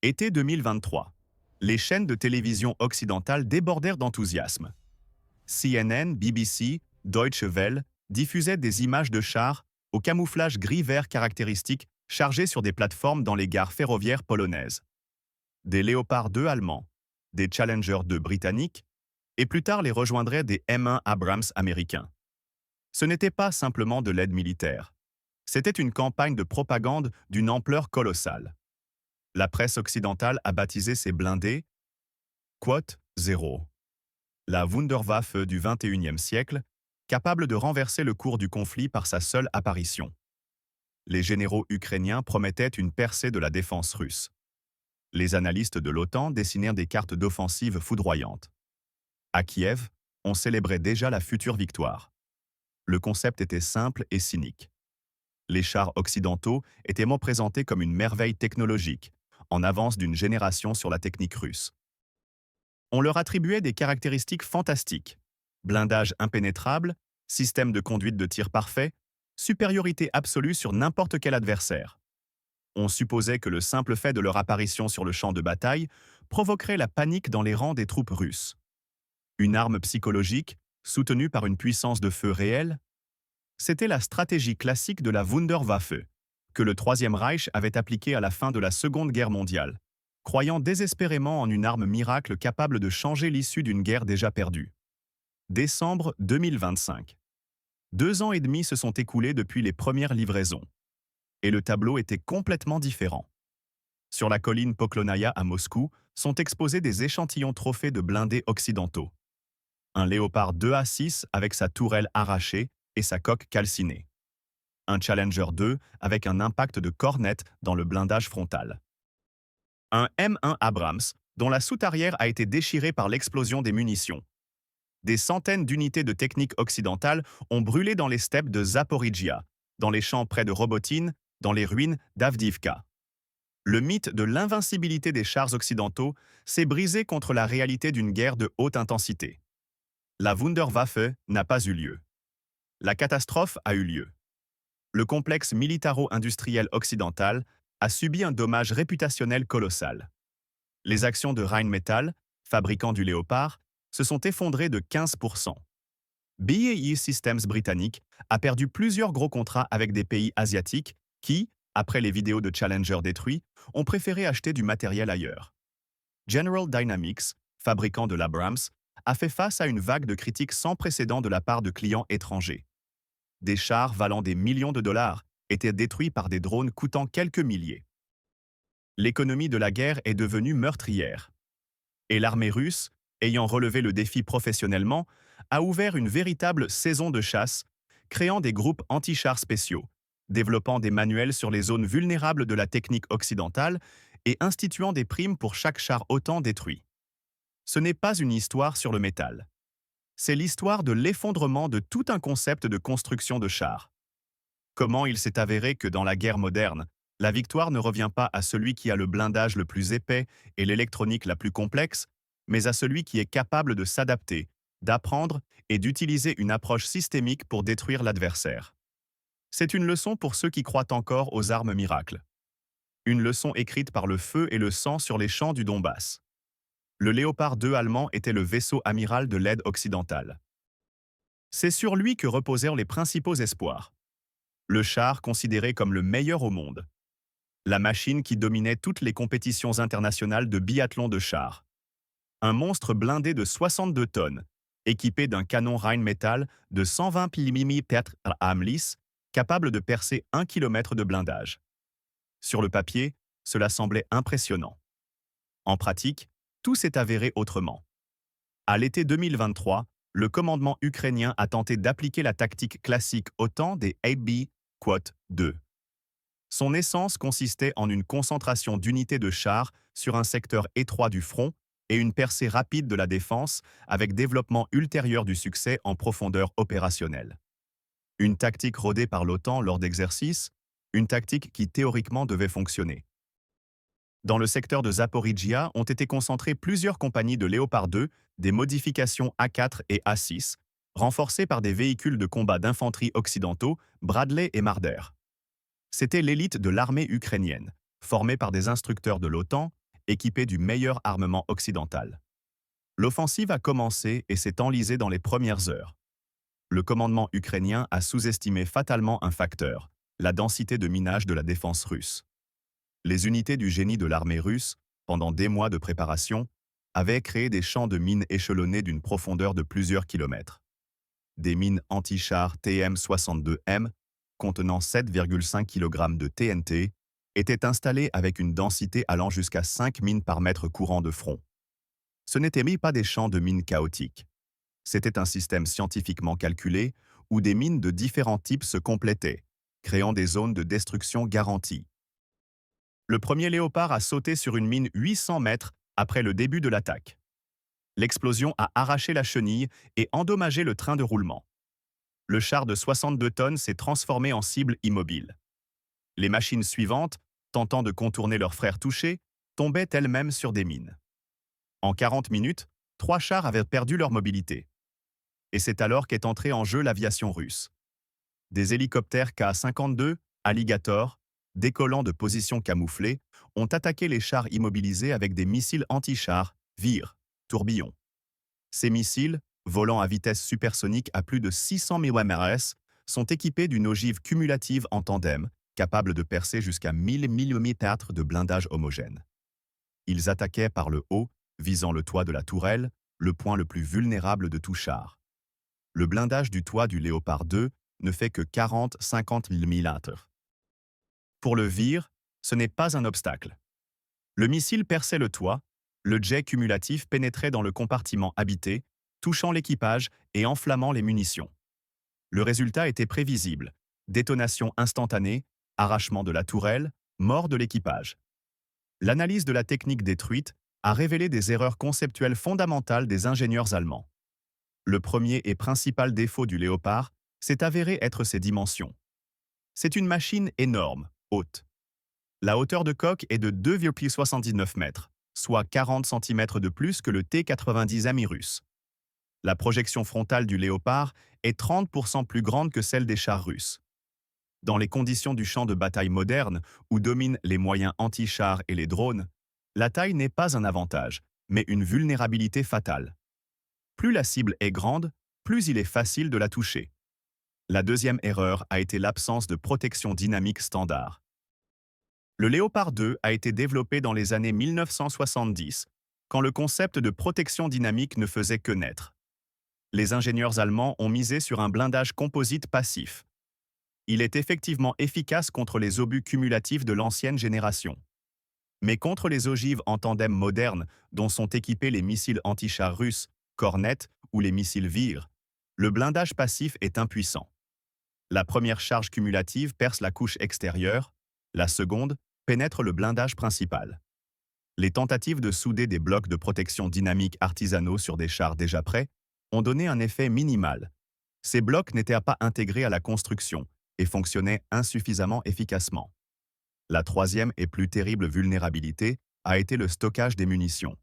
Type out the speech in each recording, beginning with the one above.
Été 2023. Les chaînes de télévision occidentales débordèrent d'enthousiasme. CNN, BBC, Deutsche Welle diffusaient des images de chars au camouflage gris-vert caractéristique chargés sur des plateformes dans les gares ferroviaires polonaises. Des Léopard 2 allemands, des Challenger 2 britanniques, et plus tard les rejoindraient des M1 Abrams américains. Ce n'était pas simplement de l'aide militaire. C'était une campagne de propagande d'une ampleur colossale. La presse occidentale a baptisé ces blindés Quote 0. La Wunderwaffe du XXIe siècle, capable de renverser le cours du conflit par sa seule apparition. Les généraux ukrainiens promettaient une percée de la défense russe. Les analystes de l'OTAN dessinèrent des cartes d'offensive foudroyantes. À Kiev, on célébrait déjà la future victoire. Le concept était simple et cynique. Les chars occidentaux étaient présentés comme une merveille technologique, en avance d'une génération sur la technique russe. On leur attribuait des caractéristiques fantastiques: blindage impénétrable, système de conduite de tir parfait, supériorité absolue sur n'importe quel adversaire. On supposait que le simple fait de leur apparition sur le champ de bataille provoquerait la panique dans les rangs des troupes russes. Une arme psychologique, soutenue par une puissance de feu réelle? C'était la stratégie classique de la Wunderwaffe, que le Troisième Reich avait appliquée à la fin de la Seconde Guerre mondiale, croyant désespérément en une arme miracle capable de changer l'issue d'une guerre déjà perdue. Décembre 2025. 2 ans et demi se sont écoulés depuis les premières livraisons. Et le tableau était complètement différent. Sur la colline Poklonaya à Moscou sont exposés des échantillons trophées de blindés occidentaux. Un Léopard 2A6 avec sa tourelle arrachée et sa coque calcinée. Un Challenger 2 avec un impact de cornette dans le blindage frontal. Un M1 Abrams dont la soute arrière a été déchirée par l'explosion des munitions. Des centaines d'unités de technique occidentale ont brûlé dans les steppes de Zaporijia, dans les champs près de Robotine, dans les ruines d'Avdivka. Le mythe de l'invincibilité des chars occidentaux s'est brisé contre la réalité d'une guerre de haute intensité. La Wunderwaffe n'a pas eu lieu. La catastrophe a eu lieu. Le complexe militaro-industriel occidental a subi un dommage réputationnel colossal. Les actions de Rheinmetall, fabricant du Léopard, se sont effondrées de 15%. BAE Systems britannique a perdu plusieurs gros contrats avec des pays asiatiques qui, après les vidéos de Challenger détruits, ont préféré acheter du matériel ailleurs. General Dynamics, fabricant de l'Abrams, a fait face à une vague de critiques sans précédent de la part de clients étrangers. Des chars valant des millions de dollars étaient détruits par des drones coûtant quelques milliers. L'économie de la guerre est devenue meurtrière. Et l'armée russe, ayant relevé le défi professionnellement, a ouvert une véritable saison de chasse, créant des groupes anti-chars spéciaux, développant des manuels sur les zones vulnérables de la technique occidentale et instituant des primes pour chaque char OTAN détruit. Ce n'est pas une histoire sur le métal. C'est l'histoire de l'effondrement de tout un concept de construction de chars. Comment il s'est avéré que dans la guerre moderne, la victoire ne revient pas à celui qui a le blindage le plus épais et l'électronique la plus complexe, mais à celui qui est capable de s'adapter, d'apprendre et d'utiliser une approche systémique pour détruire l'adversaire. C'est une leçon pour ceux qui croient encore aux armes miracles. Une leçon écrite par le feu et le sang sur les champs du Donbass. Le Léopard 2 allemand était le vaisseau amiral de l'aide occidentale. C'est sur lui que reposèrent les principaux espoirs. Le char considéré comme le meilleur au monde. La machine qui dominait toutes les compétitions internationales de biathlon de chars. Un monstre blindé de 62 tonnes, équipé d'un canon Rheinmetall de 120 mm Amlis, capable de percer 1 km de blindage. Sur le papier, cela semblait impressionnant. En pratique, tout s'est avéré autrement. À l'été 2023, le commandement ukrainien a tenté d'appliquer la tactique classique OTAN des 8B Quote 2. Son essence consistait en une concentration d'unités de chars sur un secteur étroit du front et une percée rapide de la défense avec développement ultérieur du succès en profondeur opérationnelle. Une tactique rodée par l'OTAN lors d'exercices, une tactique qui théoriquement devait fonctionner. Dans le secteur de Zaporijia ont été concentrées plusieurs compagnies de Léopard 2, des modifications A4 et A6, renforcées par des véhicules de combat d'infanterie occidentaux, Bradley et Marder. C'était l'élite de l'armée ukrainienne, formée par des instructeurs de l'OTAN équipés du meilleur armement occidental. L'offensive a commencé et s'est enlisée dans les premières heures. Le commandement ukrainien a sous-estimé fatalement un facteur, la densité de minage de la défense russe. Les unités du génie de l'armée russe, pendant des mois de préparation, avaient créé des champs de mines échelonnés d'une profondeur de plusieurs kilomètres. Des mines anti-chars TM-62M, contenant 7,5 kg de TNT, étaient installées avec une densité allant jusqu'à 5 mines par mètre courant de front. Ce n'étaient pas des champs de mines chaotiques. C'était un système scientifiquement calculé où des mines de différents types se complétaient, créant des zones de destruction garanties. Le premier Léopard a sauté sur une mine 800 mètres après le début de l'attaque. L'explosion a arraché la chenille et endommagé le train de roulement. Le char de 62 tonnes s'est transformé en cible immobile. Les machines suivantes, tentant de contourner leurs frères touchés, tombaient elles-mêmes sur des mines. En 40 minutes, 3 chars avaient perdu leur mobilité. Et c'est alors qu'est entrée en jeu l'aviation russe. Des hélicoptères Ka-52, Alligator, décollant de positions camouflées, ont attaqué les chars immobilisés avec des missiles anti-chars, Vir, tourbillons. Ces missiles, volant à vitesse supersonique à plus de 600 mph, sont équipés d'une ogive cumulative en tandem, capable de percer jusqu'à 1000 mm de blindage homogène. Ils attaquaient par le haut, visant le toit de la tourelle, le point le plus vulnérable de tout char. Le blindage du toit du Léopard 2 ne fait que 40-50 mm. Pour le Vir, ce n'est pas un obstacle. Le missile perçait le toit, le jet cumulatif pénétrait dans le compartiment habité, touchant l'équipage et enflammant les munitions. Le résultat était prévisible: détonation instantanée, arrachement de la tourelle, mort de l'équipage. L'analyse de la technique détruite a révélé des erreurs conceptuelles fondamentales des ingénieurs allemands. Le premier et principal défaut du Léopard s'est avéré être ses dimensions. C'est une machine énorme, haute. La hauteur de coque est de 2,79 mètres, soit 40 cm de plus que le T-90M russe. La projection frontale du Léopard est 30% plus grande que celle des chars russes. Dans les conditions du champ de bataille moderne, où dominent les moyens anti-chars et les drones, la taille n'est pas un avantage, mais une vulnérabilité fatale. Plus la cible est grande, plus il est facile de la toucher. La deuxième erreur a été l'absence de protection dynamique standard. Le Léopard 2 a été développé dans les années 1970, quand le concept de protection dynamique ne faisait que naître. Les ingénieurs allemands ont misé sur un blindage composite passif. Il est effectivement efficace contre les obus cumulatifs de l'ancienne génération. Mais contre les ogives en tandem modernes, dont sont équipés les missiles anti-chars russes, Kornet ou les missiles Vir, le blindage passif est impuissant. La première charge cumulative perce la couche extérieure, la seconde pénètre le blindage principal. Les tentatives de souder des blocs de protection dynamique artisanaux sur des chars déjà prêts ont donné un effet minimal. Ces blocs n'étaient pas intégrés à la construction et fonctionnaient insuffisamment efficacement. La troisième et plus terrible vulnérabilité a été le stockage des munitions.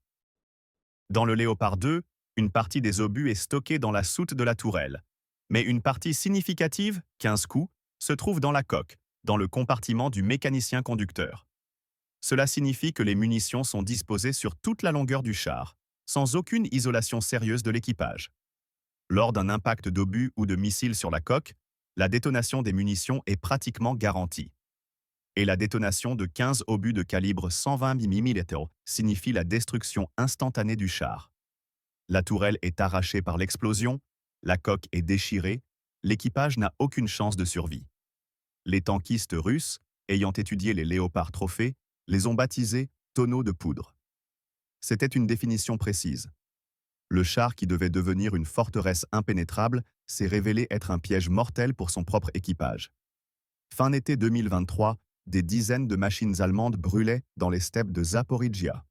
Dans le Léopard 2, une partie des obus est stockée dans la soute de la tourelle, mais une partie significative, 15 coups, se trouve dans la coque, dans le compartiment du mécanicien conducteur. Cela signifie que les munitions sont disposées sur toute la longueur du char, sans aucune isolation sérieuse de l'équipage. Lors d'un impact d'obus ou de missiles sur la coque, la détonation des munitions est pratiquement garantie. Et la détonation de 15 obus de calibre 120 mm signifie la destruction instantanée du char. La tourelle est arrachée par l'explosion, la coque est déchirée, l'équipage n'a aucune chance de survie. Les tankistes russes, ayant étudié les Léopards trophées, les ont baptisés tonneaux de poudre. C'était une définition précise. Le char qui devait devenir une forteresse impénétrable s'est révélé être un piège mortel pour son propre équipage. Fin été 2023, des dizaines de machines allemandes brûlaient dans les steppes de Zaporijjia.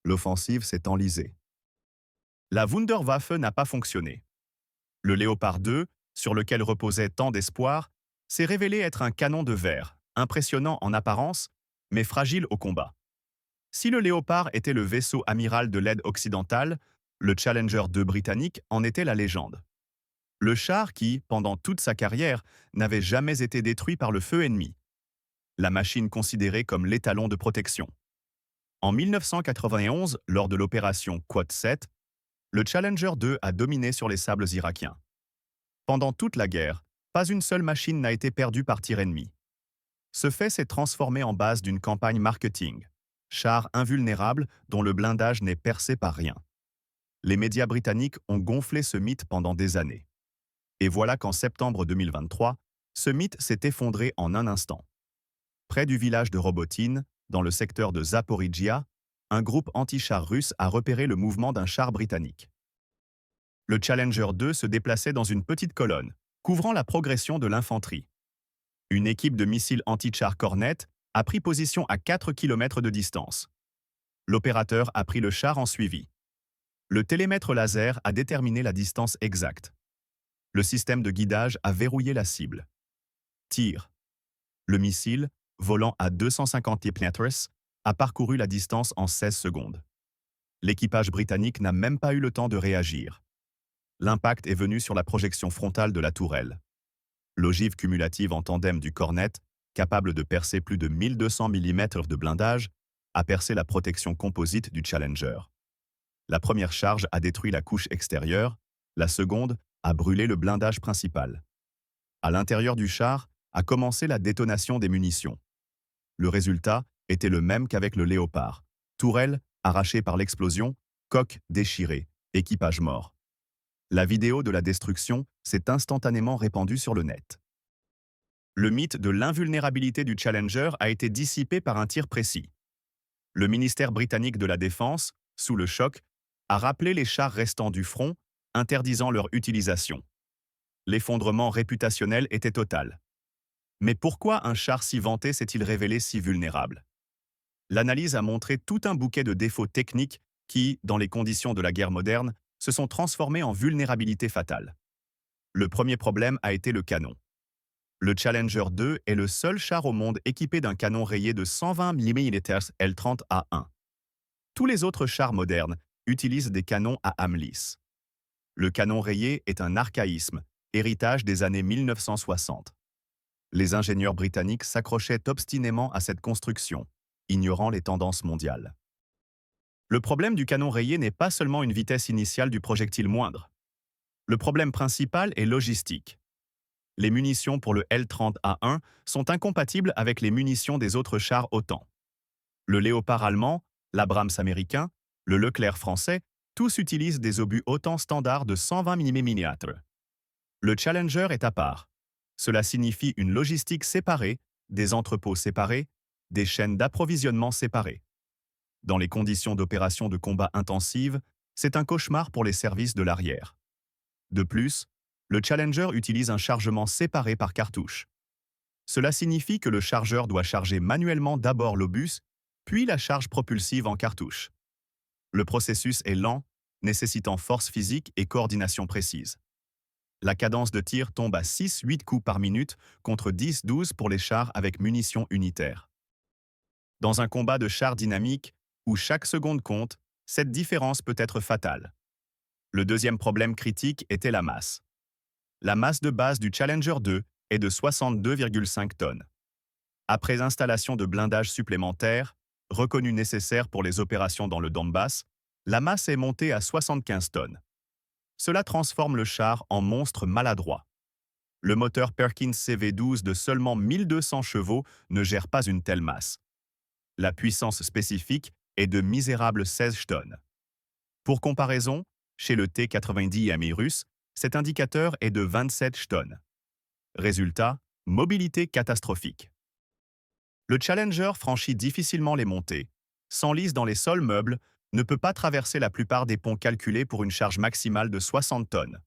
L'offensive s'est enlisée. La Wunderwaffe n'a pas fonctionné. Le Léopard 2, sur lequel reposait tant d'espoir, s'est révélé être un canon de verre, impressionnant en apparence, mais fragile au combat. Si le Léopard était le vaisseau amiral de l'aide occidentale, le Challenger 2 britannique en était la légende. Le char qui, pendant toute sa carrière, n'avait jamais été détruit par le feu ennemi. La machine considérée comme l'étalon de protection. En 1991, lors de l'opération Quad 7, le Challenger 2 a dominé sur les sables irakiens. Pendant toute la guerre, pas une seule machine n'a été perdue par tir ennemi. Ce fait s'est transformé en base d'une campagne marketing. Char invulnérable dont le blindage n'est percé par rien. Les médias britanniques ont gonflé ce mythe pendant des années. Et voilà qu'en septembre 2023, ce mythe s'est effondré en un instant. Près du village de Robotyne, dans le secteur de Zaporizhia, un groupe anti-char russe a repéré le mouvement d'un char britannique. Le Challenger 2 se déplaçait dans une petite colonne, couvrant la progression de l'infanterie. Une équipe de missiles anti-char Cornet a pris position à 4 km de distance. L'opérateur a pris le char en suivi. Le télémètre laser a déterminé la distance exacte. Le système de guidage a verrouillé la cible. Tir. Le missile, volant à 250 km/h, a parcouru la distance en 16 secondes. L'équipage britannique n'a même pas eu le temps de réagir. L'impact est venu sur la projection frontale de la tourelle. L'ogive cumulative en tandem du Cornet, capable de percer plus de 1200 mm de blindage, a percé la protection composite du Challenger. La première charge a détruit la couche extérieure, la seconde a brûlé le blindage principal. À l'intérieur du char a commencé la détonation des munitions. Le résultat était le même qu'avec le Léopard. Tourelle arrachée par l'explosion, coque déchirée, équipage mort. La vidéo de la destruction s'est instantanément répandue sur le net. Le mythe de l'invulnérabilité du Challenger a été dissipé par un tir précis. Le ministère britannique de la Défense, sous le choc, a rappelé les chars restants du front, interdisant leur utilisation. L'effondrement réputationnel était total. Mais pourquoi un char si vanté s'est-il révélé si vulnérable? L'analyse a montré tout un bouquet de défauts techniques qui, dans les conditions de la guerre moderne, se sont transformés en vulnérabilités fatales. Le premier problème a été le canon. Le Challenger 2 est le seul char au monde équipé d'un canon rayé de 120 mm L30A1. Tous les autres chars modernes utilisent des canons à âme lisse. Le canon rayé est un archaïsme, héritage des années 1960. Les ingénieurs britanniques s'accrochaient obstinément à cette construction, ignorant les tendances mondiales. Le problème du canon rayé n'est pas seulement une vitesse initiale du projectile moindre. Le problème principal est logistique. Les munitions pour le L30A1 sont incompatibles avec les munitions des autres chars OTAN. Le Léopard allemand, l'Abrams américain, le Leclerc français, tous utilisent des obus OTAN standards de 120 mm. Le Challenger est à part. Cela signifie une logistique séparée, des entrepôts séparés, des chaînes d'approvisionnement séparées. Dans les conditions d'opération de combat intensive, c'est un cauchemar pour les services de l'arrière. De plus, le Challenger utilise un chargement séparé par cartouche. Cela signifie que le chargeur doit charger manuellement d'abord l'obus, puis la charge propulsive en cartouche. Le processus est lent, nécessitant force physique et coordination précise. La cadence de tir tombe à 6-8 coups par minute contre 10-12 pour les chars avec munitions unitaires. Dans un combat de chars dynamiques, où chaque seconde compte, cette différence peut être fatale. Le deuxième problème critique était la masse. La masse de base du Challenger 2 est de 62,5 tonnes. Après installation de blindage supplémentaire, reconnu nécessaire pour les opérations dans le Donbass, la masse est montée à 75 tonnes. Cela transforme le char en monstre maladroit. Le moteur Perkins CV12 de seulement 1200 chevaux ne gère pas une telle masse. La puissance spécifique est de misérables 16 tonnes. Pour comparaison, chez le T-90 russe, cet indicateur est de 27 tonnes. Résultat, mobilité catastrophique. Le Challenger franchit difficilement les montées, s'enlise dans les sols meubles, ne peut pas traverser la plupart des ponts calculés pour une charge maximale de 60 tonnes.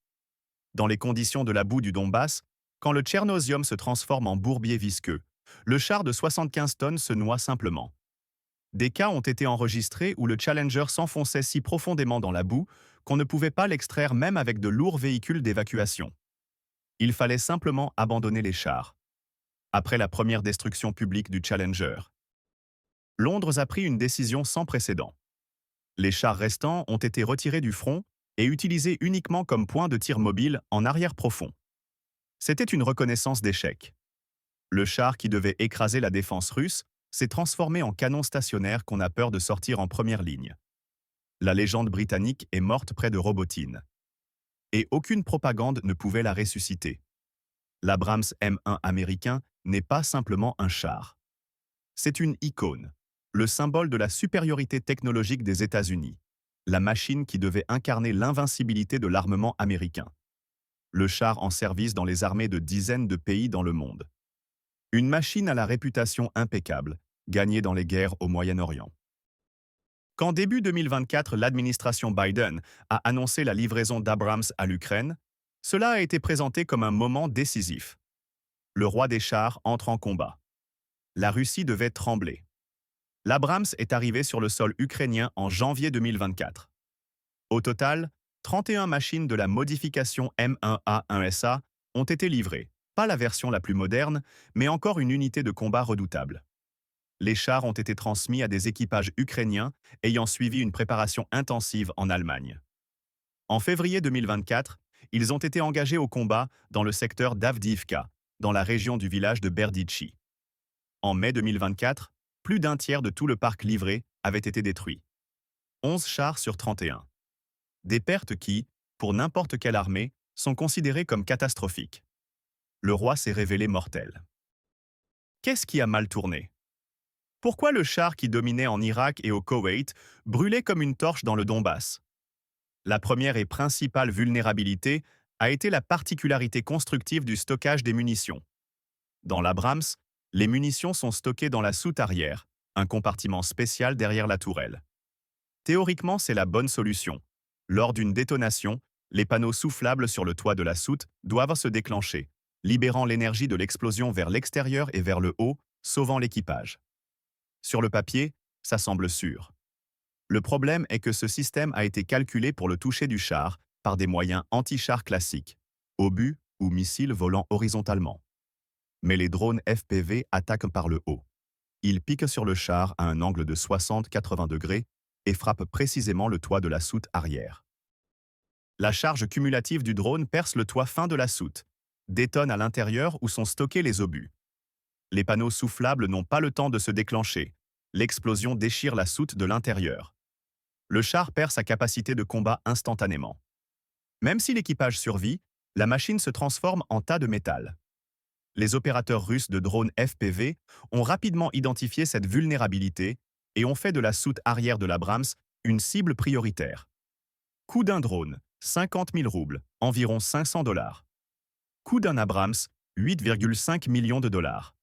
Dans les conditions de la boue du Donbass, quand le tchernosium se transforme en bourbier visqueux, le char de 75 tonnes se noie simplement. Des cas ont été enregistrés où le Challenger s'enfonçait si profondément dans la boue qu'on ne pouvait pas l'extraire même avec de lourds véhicules d'évacuation. Il fallait simplement abandonner les chars. Après la première destruction publique du Challenger, Londres a pris une décision sans précédent. Les chars restants ont été retirés du front et utilisés uniquement comme point de tir mobile en arrière profond. C'était une reconnaissance d'échec. Le char qui devait écraser la défense russe s'est transformé en canon stationnaire qu'on a peur de sortir en première ligne. La légende britannique est morte près de Robotine. Et aucune propagande ne pouvait la ressusciter. L'Abrams M1 américain n'est pas simplement un char. C'est une icône, le symbole de la supériorité technologique des États-Unis, la machine qui devait incarner l'invincibilité de l'armement américain. Le char en service dans les armées de dizaines de pays dans le monde. Une machine à la réputation impeccable, gagnée dans les guerres au Moyen-Orient. Quand début 2024, l'administration Biden a annoncé la livraison d'Abrams à l'Ukraine, cela a été présenté comme un moment décisif. Le roi des chars entre en combat. La Russie devait trembler. L'Abrams est arrivé sur le sol ukrainien en janvier 2024. Au total, 31 machines de la modification M1A1SA ont été livrées. Pas la version la plus moderne, mais encore une unité de combat redoutable. Les chars ont été transmis à des équipages ukrainiens ayant suivi une préparation intensive en Allemagne. En février 2024, ils ont été engagés au combat dans le secteur d'Avdiivka, dans la région du village de Berdichi. En mai 2024, plus d'un tiers de tout le parc livré avait été détruit. 11 chars sur 31. Des pertes qui, pour n'importe quelle armée, sont considérées comme catastrophiques. Le roi s'est révélé mortel. Qu'est-ce qui a mal tourné? Pourquoi le char qui dominait en Irak et au Koweït brûlait comme une torche dans le Donbass? La première et principale vulnérabilité a été la particularité constructive du stockage des munitions. Dans l'Abrams, les munitions sont stockées dans la soute arrière, un compartiment spécial derrière la tourelle. Théoriquement, c'est la bonne solution. Lors d'une détonation, les panneaux soufflables sur le toit de la soute doivent se déclencher, libérant l'énergie de l'explosion vers l'extérieur et vers le haut, sauvant l'équipage. Sur le papier, ça semble sûr. Le problème est que ce système a été calculé pour le toucher du char par des moyens anti-char classiques, obus ou missiles volant horizontalement. Mais les drones FPV attaquent par le haut. Ils piquent sur le char à un angle de 60-80 degrés et frappent précisément le toit de la soute arrière. La charge cumulative du drone perce le toit fin de la soute, détonne à l'intérieur où sont stockés les obus. Les panneaux soufflables n'ont pas le temps de se déclencher. L'explosion déchire la soute de l'intérieur. Le char perd sa capacité de combat instantanément. Même si l'équipage survit, la machine se transforme en tas de métal. Les opérateurs russes de drones FPV ont rapidement identifié cette vulnérabilité et ont fait de la soute arrière de l'Abrams une cible prioritaire. Coût d'un drone, 50 000 roubles, environ 500 $. Coût d'un Abrams, 8,5 millions de dollars.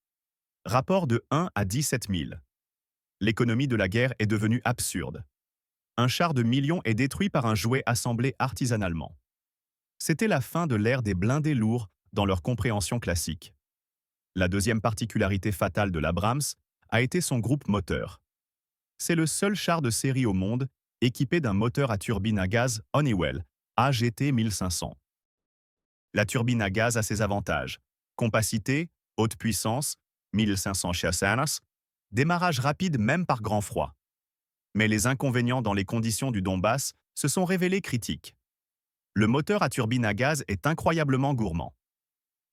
Rapport de 1 à 17 000. L'économie de la guerre est devenue absurde. Un char de millions est détruit par un jouet assemblé artisanalement. C'était la fin de l'ère des blindés lourds dans leur compréhension classique. La deuxième particularité fatale de l'Abrams a été son groupe moteur. C'est le seul char de série au monde équipé d'un moteur à turbine à gaz Honeywell AGT 1500. La turbine à gaz a ses avantages: compacité, haute puissance, 1500 chassis, démarrage rapide même par grand froid. Mais les inconvénients dans les conditions du Donbass se sont révélés critiques. Le moteur à turbine à gaz est incroyablement gourmand.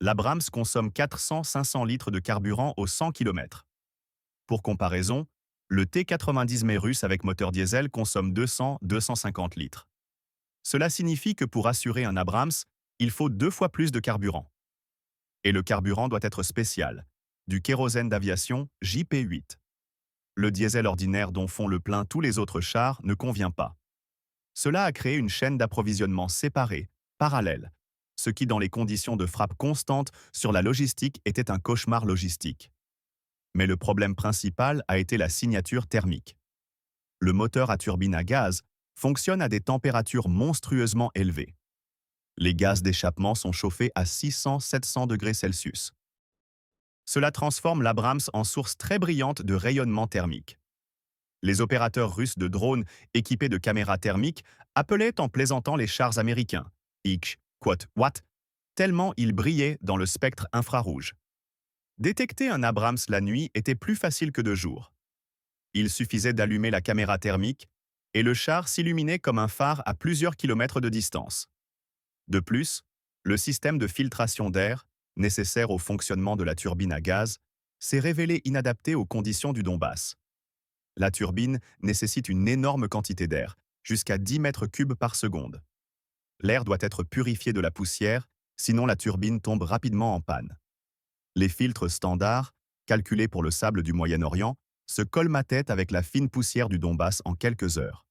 L'Abrams consomme 400-500 litres de carburant aux 100 km. Pour comparaison, le T-90 russe avec moteur diesel consomme 200-250 litres. Cela signifie que pour assurer un Abrams, il faut 2 fois plus de carburant. Et le carburant doit être spécial, du kérosène d'aviation JP8. Le diesel ordinaire dont font le plein tous les autres chars ne convient pas. Cela a créé une chaîne d'approvisionnement séparée, parallèle, ce qui dans les conditions de frappe constante sur la logistique était un cauchemar logistique. Mais le problème principal a été la signature thermique. Le moteur à turbine à gaz fonctionne à des températures monstrueusement élevées. Les gaz d'échappement sont chauffés à 600-700 degrés Celsius. Cela transforme l'Abrams en source très brillante de rayonnement thermique. Les opérateurs russes de drones équipés de caméras thermiques appelaient en plaisantant les chars américains X, Quat, Watt, tellement ils brillaient dans le spectre infrarouge. Détecter un Abrams la nuit était plus facile que de jour. Il suffisait d'allumer la caméra thermique et le char s'illuminait comme un phare à plusieurs kilomètres de distance. De plus, le système de filtration d'air, nécessaire au fonctionnement de la turbine à gaz, s'est révélé inadapté aux conditions du Donbass. La turbine nécessite une énorme quantité d'air, jusqu'à 10 mètres cubes par seconde. L'air doit être purifié de la poussière, sinon la turbine tombe rapidement en panne. Les filtres standards, calculés pour le sable du Moyen-Orient, se colmataient avec la fine poussière du Donbass en quelques heures.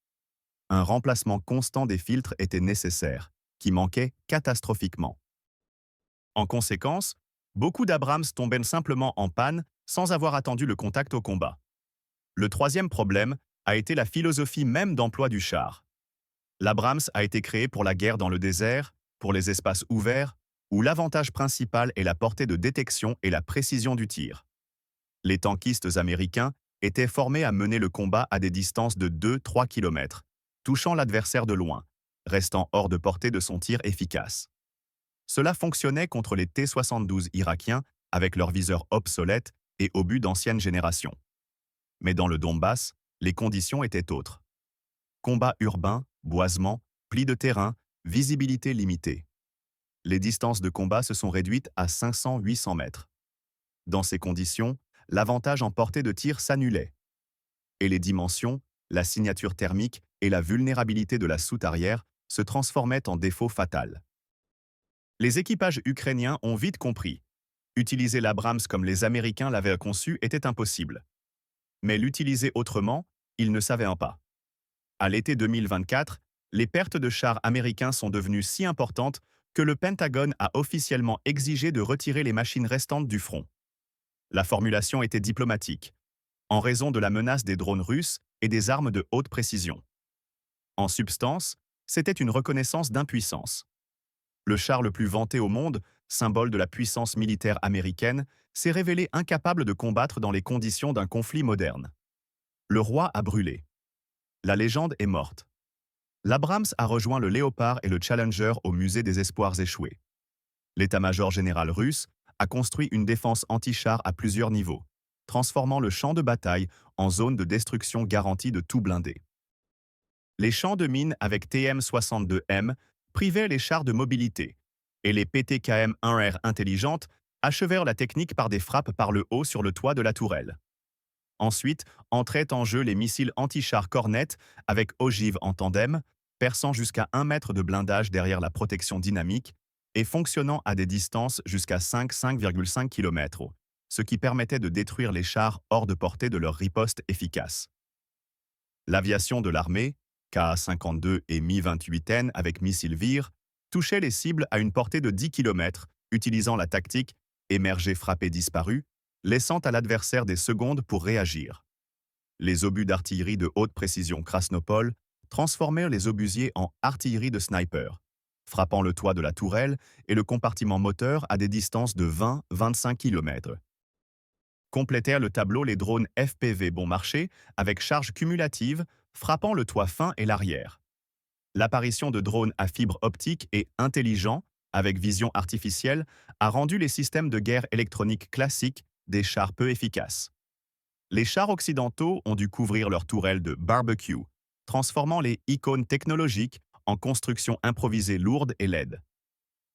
Un remplacement constant des filtres était nécessaire, qui manquait catastrophiquement. En conséquence, beaucoup d'Abrams tombaient simplement en panne sans avoir attendu le contact au combat. Le troisième problème a été la philosophie même d'emploi du char. L'Abrams a été créé pour la guerre dans le désert, pour les espaces ouverts, où l'avantage principal est la portée de détection et la précision du tir. Les tankistes américains étaient formés à mener le combat à des distances de 2-3 km, touchant l'adversaire de loin, restant hors de portée de son tir efficace. Cela fonctionnait contre les T-72 irakiens avec leurs viseurs obsolètes et obus d'ancienne génération. Mais dans le Donbass, les conditions étaient autres. Combat urbain, boisement, plis de terrain, visibilité limitée. Les distances de combat se sont réduites à 500-800 mètres. Dans ces conditions, l'avantage en portée de tir s'annulait. Et les dimensions, la signature thermique et la vulnérabilité de la soute arrière se transformaient en défaut fatal. Les équipages ukrainiens ont vite compris. Utiliser l'Abrams comme les Américains l'avaient conçu était impossible. Mais l'utiliser autrement, ils ne savaient pas. À l'été 2024, les pertes de chars américains sont devenues si importantes que le Pentagone a officiellement exigé de retirer les machines restantes du front. La formulation était diplomatique, en raison de la menace des drones russes et des armes de haute précision. En substance, c'était une reconnaissance d'impuissance. Le char le plus vanté au monde, symbole de la puissance militaire américaine, s'est révélé incapable de combattre dans les conditions d'un conflit moderne. Le roi a brûlé. La légende est morte. L'Abrams a rejoint le Léopard et le Challenger au musée des espoirs échoués. L'état-major général russe a construit une défense anti-char à plusieurs niveaux, transformant le champ de bataille en zone de destruction garantie de tout blindé. Les champs de mines avec TM-62M privaient les chars de mobilité, et les PTKM-1R intelligentes achevèrent la technique par des frappes par le haut sur le toit de la tourelle. Ensuite, entraient en jeu les missiles anti-chars Cornet avec ogive en tandem, perçant jusqu'à 1 mètre de blindage derrière la protection dynamique et fonctionnant à des distances jusqu'à 5,5 km, ce qui permettait de détruire les chars hors de portée de leur riposte efficace. L'aviation de l'armée, Ka-52 et Mi-28N avec missiles VIR, touchait les cibles à une portée de 10 km, utilisant la tactique « émerger frappé disparu », laissant à l'adversaire des secondes pour réagir. Les obus d'artillerie de haute précision Krasnopol transformèrent les obusiers en artillerie de sniper, frappant le toit de la tourelle et le compartiment moteur à des distances de 20-25 km. Complétèrent le tableau les drones FPV bon marché avec charge cumulative, frappant le toit fin et l'arrière. L'apparition de drones à fibre optique et intelligents, avec vision artificielle, a rendu les systèmes de guerre électronique classiques des chars peu efficaces. Les chars occidentaux ont dû couvrir leur tourelle de barbecue, transformant les icônes technologiques en constructions improvisées lourdes et laides.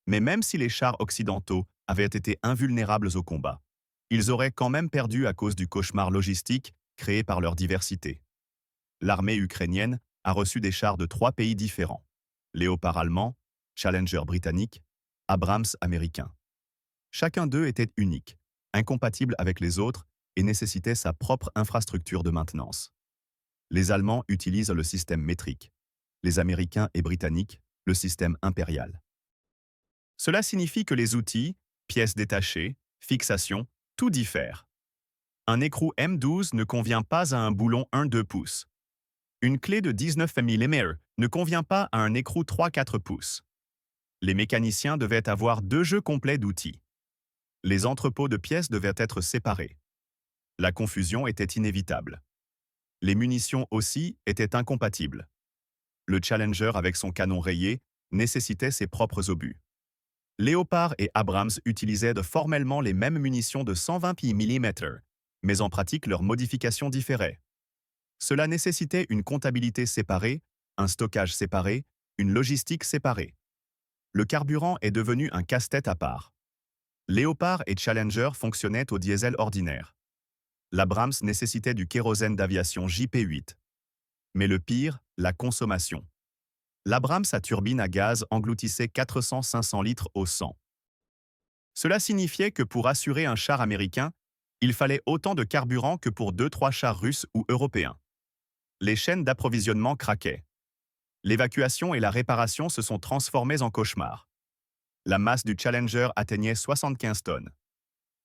Mais même si les chars occidentaux avaient été invulnérables au combat, ils auraient quand même perdu à cause du cauchemar logistique créé par leur diversité. L'armée ukrainienne a reçu des chars de 3 pays différents: Léopard allemand, Challenger britannique, Abrams américain. Chacun d'eux était unique, incompatible avec les autres et nécessitait sa propre infrastructure de maintenance. Les Allemands utilisent le système métrique, les Américains et Britanniques le système impérial. Cela signifie que les outils, pièces détachées, fixations, tout diffère. Un écrou M12 ne convient pas à un boulon 1-2 pouces. Une clé de 19 mm ne convient pas à un écrou 3-4 pouces. Les mécaniciens devaient avoir 2 jeux complets d'outils. Les entrepôts de pièces devaient être séparés. La confusion était inévitable. Les munitions aussi étaient incompatibles. Le Challenger avec son canon rayé nécessitait ses propres obus. Léopard et Abrams utilisaient formellement les mêmes munitions de 120 mm, mais en pratique leurs modifications différaient. Cela nécessitait une comptabilité séparée, un stockage séparé, une logistique séparée. Le carburant est devenu un casse-tête à part. Léopard et Challenger fonctionnaient au diesel ordinaire. L'Abrams nécessitait du kérosène d'aviation JP8. Mais le pire, la consommation. L'Abrams à turbine à gaz engloutissait 400-500 litres au 100. Cela signifiait que pour assurer un char américain, il fallait autant de carburant que pour 2-3 chars russes ou européens. Les chaînes d'approvisionnement craquaient. L'évacuation et la réparation se sont transformées en cauchemars. La masse du Challenger atteignait 75 tonnes.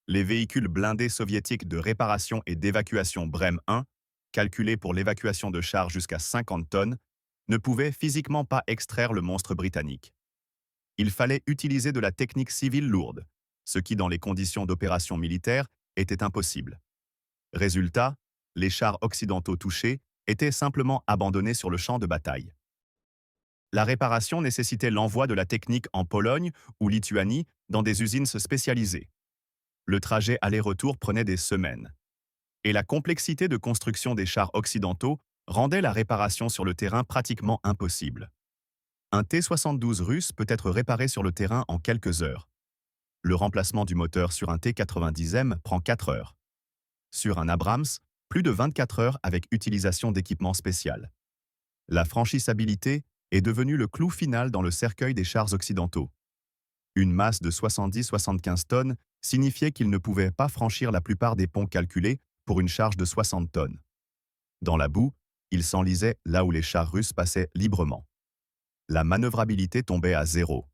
Les véhicules blindés soviétiques de réparation et d'évacuation Brem 1, calculés pour l'évacuation de chars jusqu'à 50 tonnes, ne pouvaient physiquement pas extraire le monstre britannique. Il fallait utiliser de la technique civile lourde, ce qui, dans les conditions d'opération militaire, était impossible. Résultat, les chars occidentaux touchés étaient simplement abandonnés sur le champ de bataille. La réparation nécessitait l'envoi de la technique en Pologne ou Lituanie dans des usines spécialisées. Le trajet aller-retour prenait des semaines. Et la complexité de construction des chars occidentaux rendait la réparation sur le terrain pratiquement impossible. Un T-72 russe peut être réparé sur le terrain en quelques heures. Le remplacement du moteur sur un T-90M prend 4 heures. Sur un Abrams, plus de 24 heures avec utilisation d'équipements spécial. La franchissabilité est devenue le clou final dans le cercueil des chars occidentaux. Une masse de 70-75 tonnes signifiait qu'ils ne pouvaient pas franchir la plupart des ponts calculés pour une charge de 60 tonnes. Dans la boue, ils s'enlisaient là où les chars russes passaient librement. La manœuvrabilité tombait à zéro.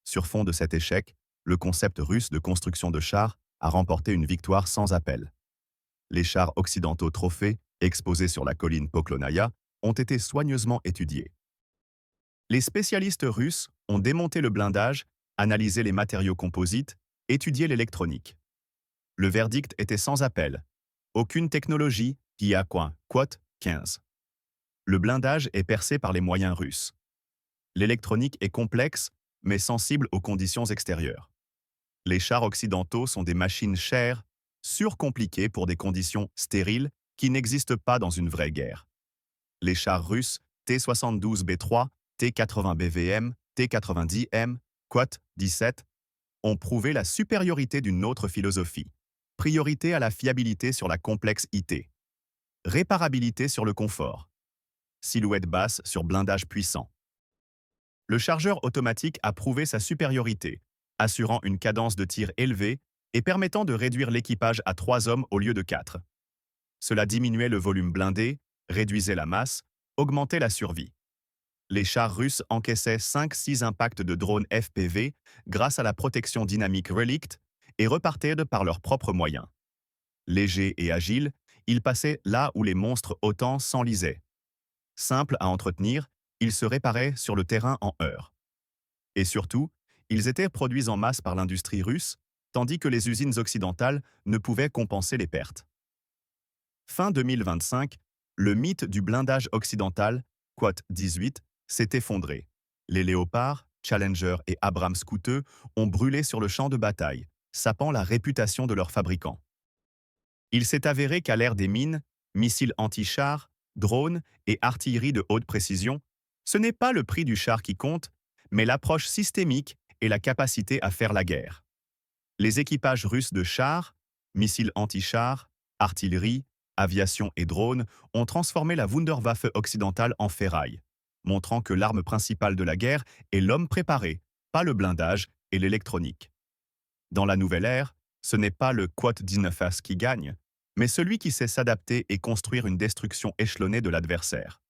Sur fond de cet échec, le concept russe de construction de chars a remporté une victoire sans appel. Les chars occidentaux trophées, exposés sur la colline Poklonaya, ont été soigneusement étudiés. Les spécialistes russes ont démonté le blindage, analysé les matériaux composites, étudié l'électronique. Le verdict était sans appel. Aucune technologie qui a quote 15. Le blindage est percé par les moyens russes. L'électronique est complexe, mais sensible aux conditions extérieures. Les chars occidentaux sont des machines chères, surcompliquées pour des conditions stériles qui n'existent pas dans une vraie guerre. Les chars russes T-72B3, T-80BVM, T-90M, quote 17 ont prouvé la supériorité d'une autre philosophie. Priorité à la fiabilité sur la complexité. Réparabilité sur le confort. Silhouette basse sur blindage puissant. Le chargeur automatique a prouvé sa supériorité, assurant une cadence de tir élevée et permettant de réduire l'équipage à 3 hommes au lieu de 4. Cela diminuait le volume blindé, réduisait la masse, augmentait la survie. Les chars russes encaissaient 5-6 impacts de drones FPV grâce à la protection dynamique Relict et repartaient par leurs propres moyens. Légers et agiles, ils passaient là où les monstres OTAN s'enlisaient. Simples à entretenir, ils se réparaient sur le terrain en heures. Et surtout, ils étaient produits en masse par l'industrie russe, tandis que les usines occidentales ne pouvaient compenser les pertes. Fin 2025, le mythe du blindage occidental, quote 18, s'est effondré. Les Léopard, Challenger et Abrams coûteux ont brûlé sur le champ de bataille, sapant la réputation de leurs fabricants. Il s'est avéré qu'à l'ère des mines, missiles anti-chars, drones et artillerie de haute précision, ce n'est pas le prix du char qui compte, mais l'approche systémique et la capacité à faire la guerre. Les équipages russes de chars, missiles anti-chars, artillerie, aviation et drones ont transformé la Wunderwaffe occidentale en ferraille, montrant que l'arme principale de la guerre est l'homme préparé, pas le blindage et l'électronique. Dans la nouvelle ère, ce n'est pas le quote 19 as qui gagne, mais celui qui sait s'adapter et construire une destruction échelonnée de l'adversaire.